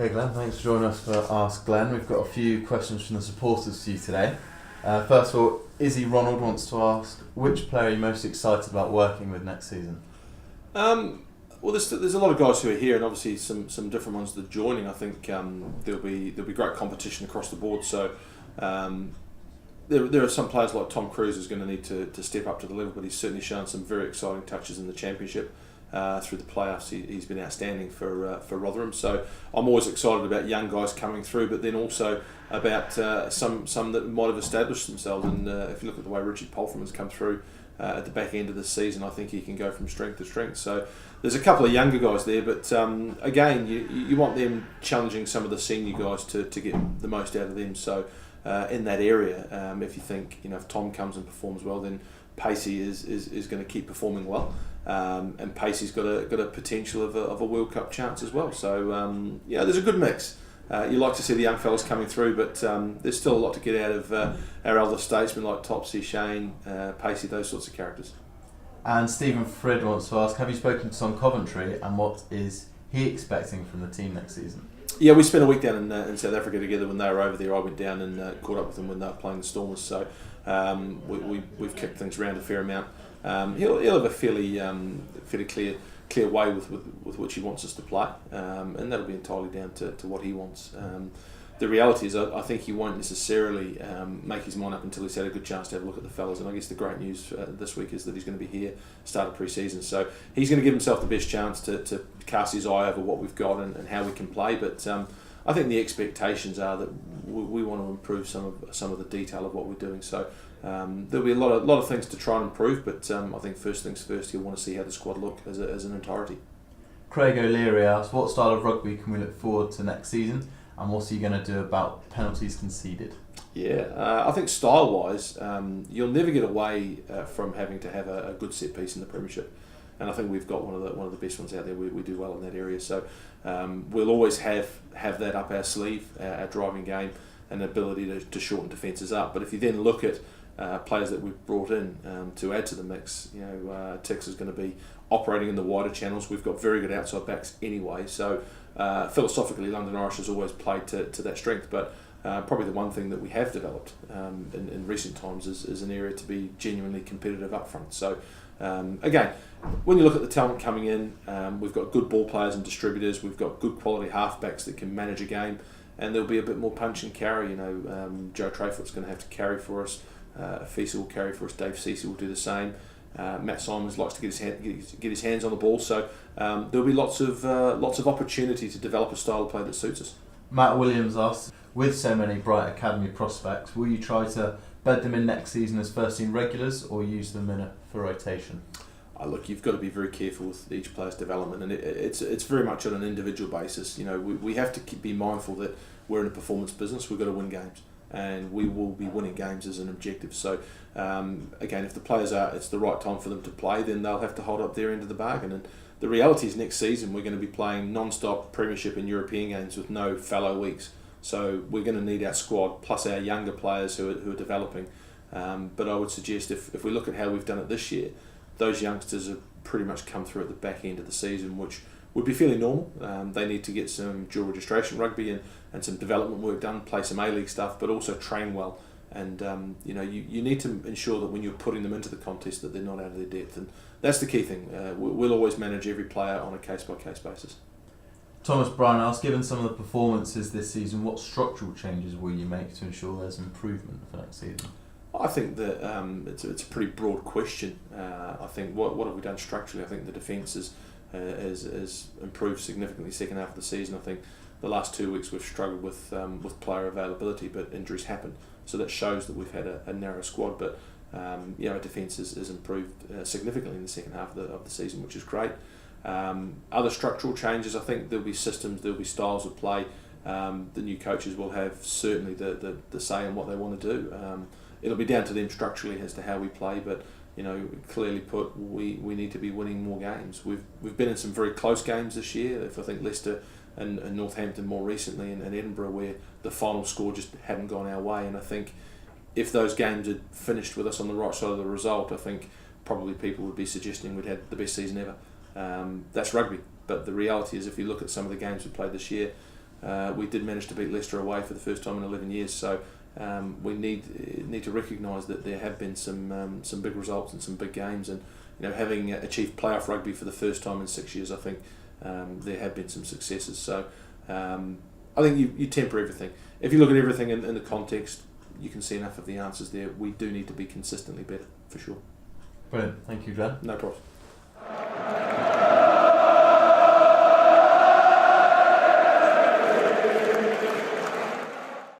Hey Glenn, thanks for joining us for Ask Glenn. We've got a few questions from the supporters for you today. First of all, Izzy Ronald wants to ask, which player are you most excited about working with next season? Well, there's a lot of guys who are here, and obviously some different ones that are joining. I think there'll be great competition across the board. So there are some players like Tom Cruise who's going to need to step up to the level, but he's certainly shown some very exciting touches in the championship. Through the playoffs, he's been outstanding for Rotherham. So I'm always excited about young guys coming through, but then also about some that might have established themselves. And if you look at the way Richard Polfram has come through at the back end of the season, I think he can go from strength to strength. So there's a couple of younger guys there, but again, you want them challenging some of the senior guys to get the most out of them. So in that area, if you think if Tom comes and performs well, then Pacey is going to keep performing well. And Pacey's got a potential of a World Cup chance as well. So there's a good mix. You like to see the young fellas coming through, but there's still a lot to get out of our elder statesmen like Topsy, Shane, Pacey, those sorts of characters. And Stephen Frid wants to ask, have you spoken to some Coventry, and what is he expecting from the team next season? Yeah, we spent a week down in South Africa together when they were over there. I went down and caught up with them when they were playing the Stormers. So we've kicked things around a fair amount. He'll have a fairly clear way with which he wants us to play, and that'll be entirely down to what he wants. The reality is, I think he won't necessarily make his mind up until he's had a good chance to have a look at the fellas. And I guess the great news this week is that he's going to be here start of pre-season, so he's going to give himself the best chance to cast his eye over what we've got and how we can play. But I think the expectations are that we want to improve some of the detail of what we're doing. So there'll be a lot of things to try and improve, but I think first things first, you'll want to see how the squad look as an entirety. Craig O'Leary asks, what style of rugby can we look forward to next season, and what's he going to do about penalties conceded? Yeah, I think style-wise, you'll never get away from having to have a good set piece in the Premiership, and I think we've got one of the best ones out there. We do well in that area, so we'll always have that up our sleeve, our driving game, and the ability to shorten defences up. But if you then look at players that we've brought in to add to the mix, Tix is going to be operating in the wider channels. We've got very good outside backs anyway, so philosophically London Irish has always played to that strength, but probably the one thing that we have developed in recent times is an area to be genuinely competitive up front. So again, when you look at the talent coming in, we've got good ball players and distributors, we've got good quality halfbacks that can manage a game, and there'll be a bit more punch and carry. Joe Trayfoot's going to have to carry for us, Fisa will carry for us, Dave Cecil will do the same. Matt Simons likes to get his hands on the ball, so there'll be lots of opportunity to develop a style of play that suits us. Matt Williams asks, with so many bright academy prospects, will you try to bed them in next season as first team regulars, or use them for rotation? Look, you've got to be very careful with each player's development, and it's very much on an individual basis. We have to be mindful that we're in a performance business. We've got to win games, and we will be winning games as an objective. So again, if the players it's the right time for them to play, then they'll have to hold up their end of the bargain. And the reality is, next season we're going to be playing non-stop Premiership and European games with no fallow weeks. So we're going to need our squad plus our younger players who are developing. But I would suggest if we look at how we've done it this year, those youngsters have pretty much come through at the back end of the season, which would be fairly normal. They need to get some dual registration rugby and some development work done, play some A-League stuff, but also train well. And you need to ensure that when you're putting them into the contest that they're not out of their depth, and that's the key thing. We'll always manage every player on a case-by-case basis. Thomas Brown asks, given some of the performances this season, what structural changes will you make to ensure there's improvement for next season? I think that it's a pretty broad question. I think what have we done structurally? I think the defence has improved significantly second half of the season. I think the last 2 weeks we've struggled with player availability, but injuries happen, so that shows that we've had a narrow squad. But our defence has improved significantly in the second half of the season, which is great. Other structural changes, I think there'll be systems, there'll be styles of play. The new coaches will have certainly the say in what they want to do. It'll be down to them structurally as to how we play, but clearly put, we need to be winning more games. We've been in some very close games this year. If I think Leicester and Northampton more recently, and Edinburgh, where the final score just hadn't gone our way. And I think if those games had finished with us on the right side of the result, I think probably people would be suggesting we'd had the best season ever. That's rugby, but the reality is, if you look at some of the games we played this year, we did manage to beat Leicester away for the first time in 11 years. So we need to recognise that there have been some big results and some big games, and having achieved playoff rugby for the first time in 6 years, I think there have been some successes. So I think you temper everything. If you look at everything in the context, you can see enough of the answers there. We do need to be consistently better, for sure. Brilliant. Thank you, Glenn. No problem.